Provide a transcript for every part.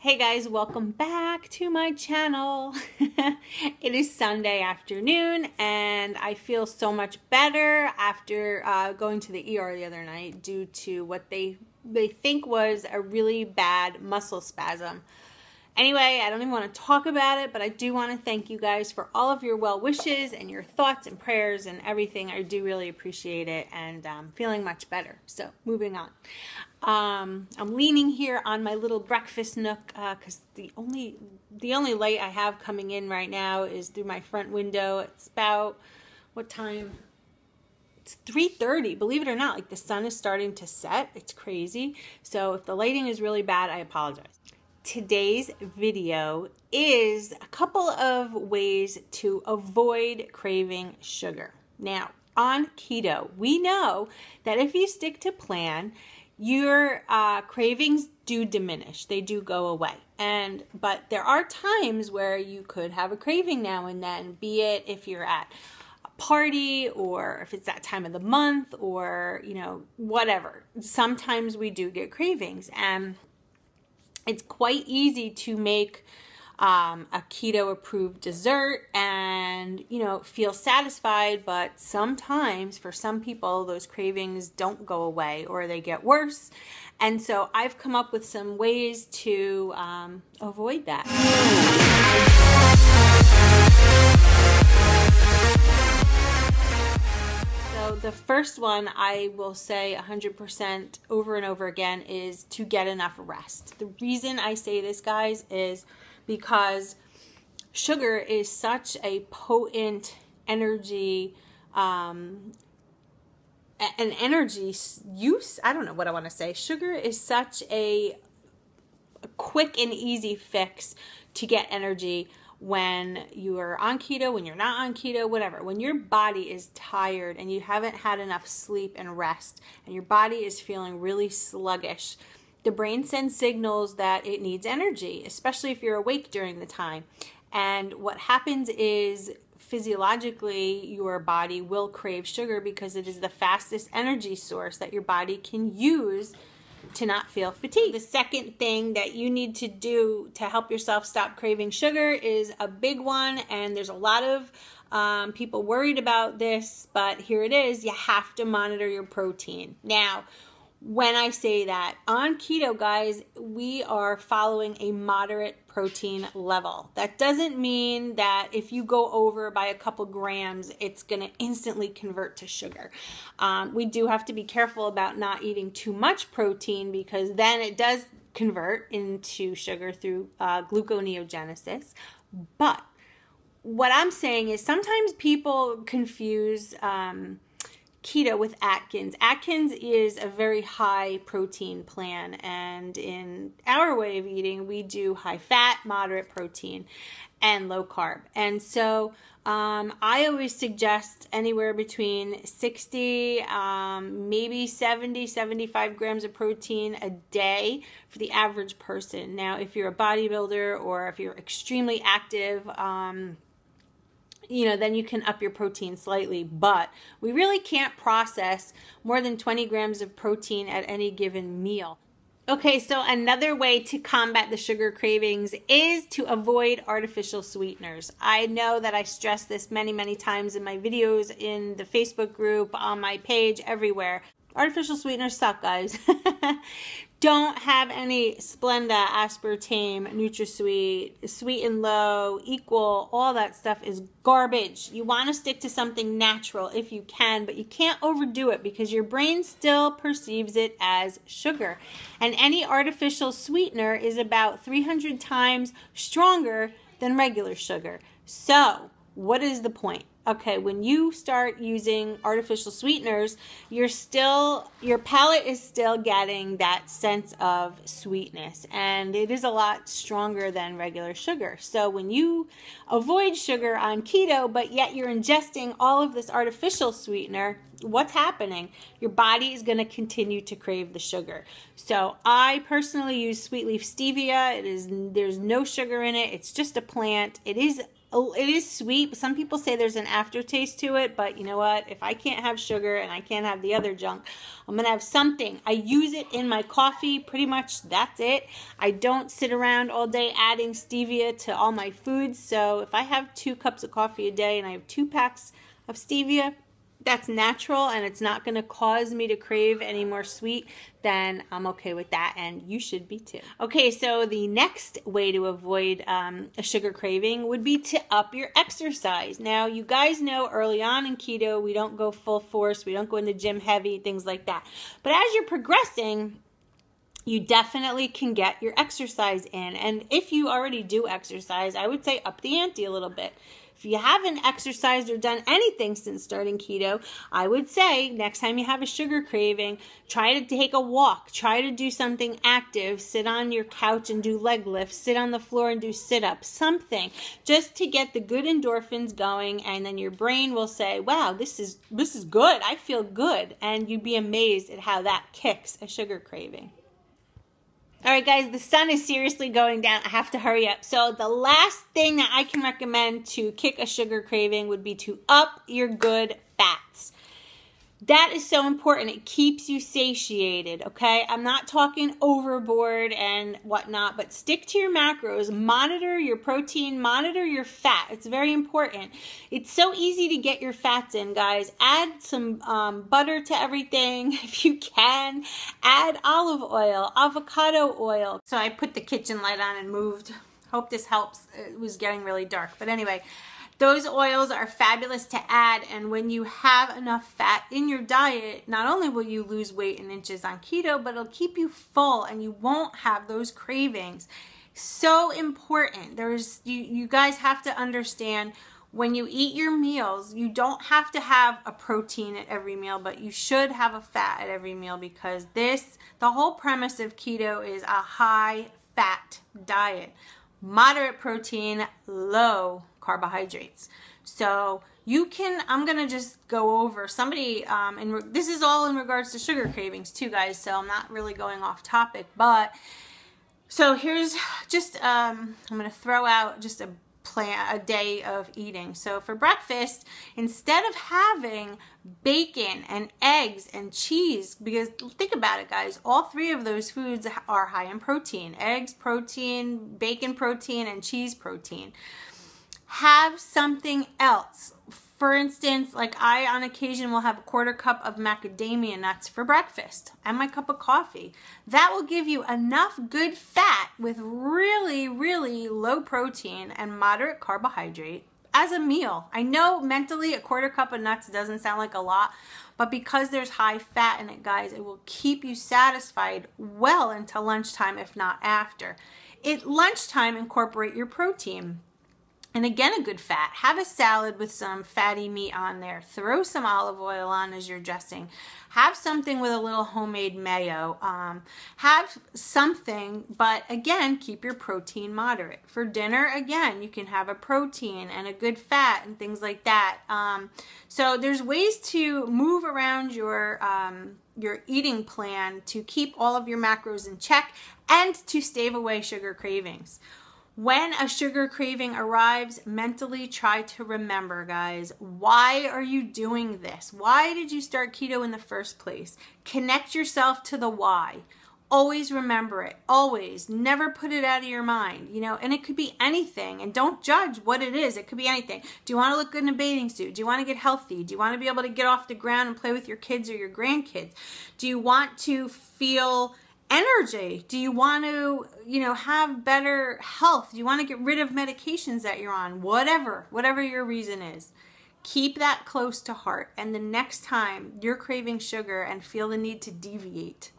Hey guys, welcome back to my channel. It is Sunday afternoon and I feel so much better after going to the ER the other night due to what they think was a really bad muscle spasm. Anyway, I don't even want to talk about it, but I do want to thank you guys for all of your well wishes and your thoughts and prayers and everything. I do really appreciate it, and I'm feeling much better. So, moving on. I'm leaning here on my little breakfast nook because the only light I have coming in right now is through my front window. It's about, what time? It's 3:30, believe it or not. Like, the sun is starting to set. It's crazy. So if the lighting is really bad, I apologize. Today's video is a couple of ways to avoid craving sugar. Now, on keto, we know that if you stick to plan, your cravings do diminish. They do go away. But there are times where you could have a craving now and then, be it if you're at a party or if it's that time of the month or, whatever. Sometimes we do get cravings, and it's quite easy to make a keto approved dessert and, feel satisfied, but sometimes for some people those cravings don't go away or they get worse. And so I've come up with some ways to avoid that. So the first one I will say 100% over and over again is to get enough rest. The reason I say this, guys, is because sugar is such a potent energy, an energy use. I don't know what I want to say. Sugar is such a quick and easy fix to get energy when you are on keto, when you're not on keto, whatever. When your body is tired and you haven't had enough sleep and rest and your body is feeling really sluggish, the brain sends signals that it needs energy, especially if you're awake during the time. And what happens is physiologically your body will crave sugar because it is the fastest energy source that your body can use to not feel fatigued. The second thing that you need to do to help yourself stop craving sugar is a big one, and there's a lot of people worried about this, but here it is. You have to monitor your protein. Now, when I say that, on keto, guys, we are following a moderate protein level. That doesn't mean that if you go over by a couple grams, it's going to instantly convert to sugar. We do have to be careful about not eating too much protein because then it does convert into sugar through gluconeogenesis. But what I'm saying is sometimes people confuse keto with Atkins. Atkins is a very high protein plan, and in our way of eating, we do high fat, moderate protein, and low carb. And so I always suggest anywhere between 60, maybe 70, 75 grams of protein a day for the average person. Now, if you're a bodybuilder or if you're extremely active, then you can up your protein slightly, but we really can't process more than 20 grams of protein at any given meal. Okay, so another way to combat the sugar cravings is to avoid artificial sweeteners. I know that I stress this many, many times in my videos, in the Facebook group, on my page, everywhere. Artificial sweeteners suck, guys. Don't have any Splenda, aspartame, NutraSweet, Sweet and Low, Equal. All that stuff is garbage. You want to stick to something natural if you can, but you can't overdo it because your brain still perceives it as sugar. And any artificial sweetener is about 300 times stronger than regular sugar. So, what is the point? Okay, when you start using artificial sweeteners, your palate is still getting that sense of sweetness, and it is a lot stronger than regular sugar. So when you avoid sugar on keto, but yet you're ingesting all of this artificial sweetener, what's happening? Your body is going to continue to crave the sugar. So I personally use Sweet Leaf Stevia. There's no sugar in it. It's just a plant. It is sweet. Some people say there's an aftertaste to it, but you know what? If I can't have sugar and I can't have the other junk, I'm going to have something. I use it in my coffee, pretty much that's it. I don't sit around all day adding stevia to all my foods, so if I have 2 cups of coffee a day and I have 2 packs of stevia, that's natural and it's not going to cause me to crave any more sweet, then I'm okay with that, and you should be too. Okay, so the next way to avoid a sugar craving would be to up your exercise. Now, you guys know early on in keto, we don't go full force, we don't go in the gym heavy, things like that. But as you're progressing, you definitely can get your exercise in. And if you already do exercise, I would say up the ante a little bit. If you haven't exercised or done anything since starting keto, I would say next time you have a sugar craving, try to take a walk. Try to do something active. Sit on your couch and do leg lifts. Sit on the floor and do sit-ups. Something just to get the good endorphins going, and then your brain will say, wow, this is good. I feel good. And you'd be amazed at how that kicks a sugar craving. All right, guys, the sun is seriously going down. I have to hurry up. So the last thing that I can recommend to kick a sugar craving would be to up your good fats. That is so important. It keeps you satiated, okay? I'm not talking overboard and whatnot, but stick to your macros. Monitor your protein. Monitor your fat. It's very important. It's so easy to get your fats in, guys. Add some butter to everything if you can. Add olive oil, avocado oil. So I put the kitchen light on and moved. Hope this helps. It was getting really dark. But anyway, those oils are fabulous to add, and when you have enough fat in your diet, not only will you lose weight in inches on keto, but it'll keep you full and you won't have those cravings. So important. You guys have to understand, when you eat your meals, you don't have to have a protein at every meal, but you should have a fat at every meal, because the whole premise of keto is a high fat diet. Moderate protein, low carbohydrates. So you can, I'm going to just go over and this is all in regards to sugar cravings too, guys, so I'm not really going off topic, but so here's just, I'm going to throw out just a day of eating. So for breakfast, instead of having bacon and eggs and cheese, because think about it, guys, all 3 of those foods are high in protein: eggs protein, bacon protein, and cheese protein. Have something else. For instance, like I on occasion will have a 1/4 cup of macadamia nuts for breakfast and my cup of coffee. That will give you enough good fat with really, really low protein and moderate carbohydrate as a meal. I know mentally a 1/4 cup of nuts doesn't sound like a lot, but because there's high fat in it, guys, it will keep you satisfied well into lunchtime, if not after. At lunchtime, incorporate your protein. And again, a good fat. Have a salad with some fatty meat on there. Throw some olive oil on as you're dressing. Have something with a little homemade mayo. Have something, but again, keep your protein moderate. For dinner, again, you can have a protein and a good fat and things like that. So there's ways to move around your eating plan to keep all of your macros in check and to stave away sugar cravings. When a sugar craving arrives, mentally try to remember, guys, why are you doing this? Why did you start keto in the first place? Connect yourself to the why. Always remember it. Always. Never put it out of your mind. And it could be anything. And don't judge what it is. It could be anything. Do you want to look good in a bathing suit? Do you want to get healthy? Do you want to be able to get off the ground and play with your kids or your grandkids? Do you want to feel energy? Do you want to, have better health? Do you want to get rid of medications that you're on? Whatever your reason is, keep that close to heart. And the next time you're craving sugar and feel the need to deviate,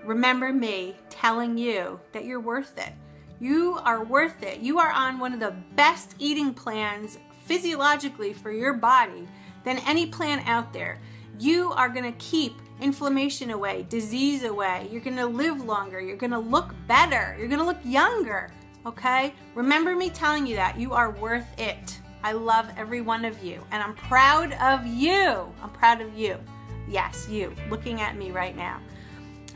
remember me telling you that you're worth it. You are worth it. You are on one of the best eating plans physiologically for your body than any plan out there. You are going to keep inflammation away, disease away. You're going to live longer. You're going to look better. You're going to look younger. Okay? Remember me telling you that. You are worth it. I love every one of you. And I'm proud of you. I'm proud of you. Yes, you. Looking at me right now.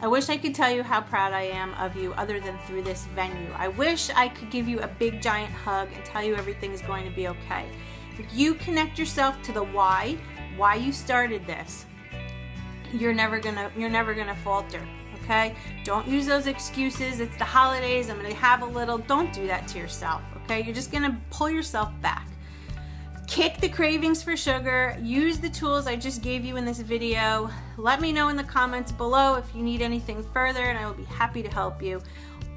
I wish I could tell you how proud I am of you other than through this venue. I wish I could give you a big giant hug and tell you everything's going to be okay. If you connect yourself to the why you started this, you're never gonna falter. Okay? Don't use those excuses. It's the holidays, I'm gonna have a little. Don't do that to yourself. Okay? You're just gonna pull yourself back. Kick the cravings for sugar. Use the tools I just gave you in this video. Let me know in the comments below if you need anything further, and I will be happy to help you.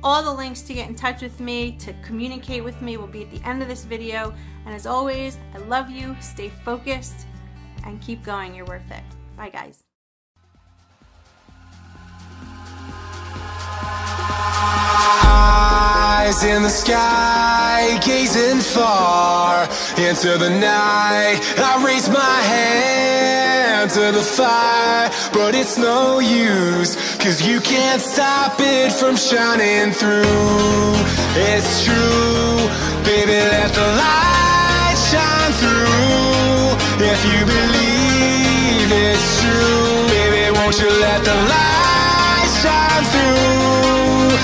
All the links to get in touch with me, to communicate with me, will be at the end of this video. And as always, I love you. Stay focused and keep going. You're worth it. Bye, guys. Eyes in the sky, gazing far into the night. I raise my hand to the fire, but it's no use, 'cause you can't stop it from shining through. It's true, baby, let the light shine through. If you believe it's true, baby, won't you let the light shine through?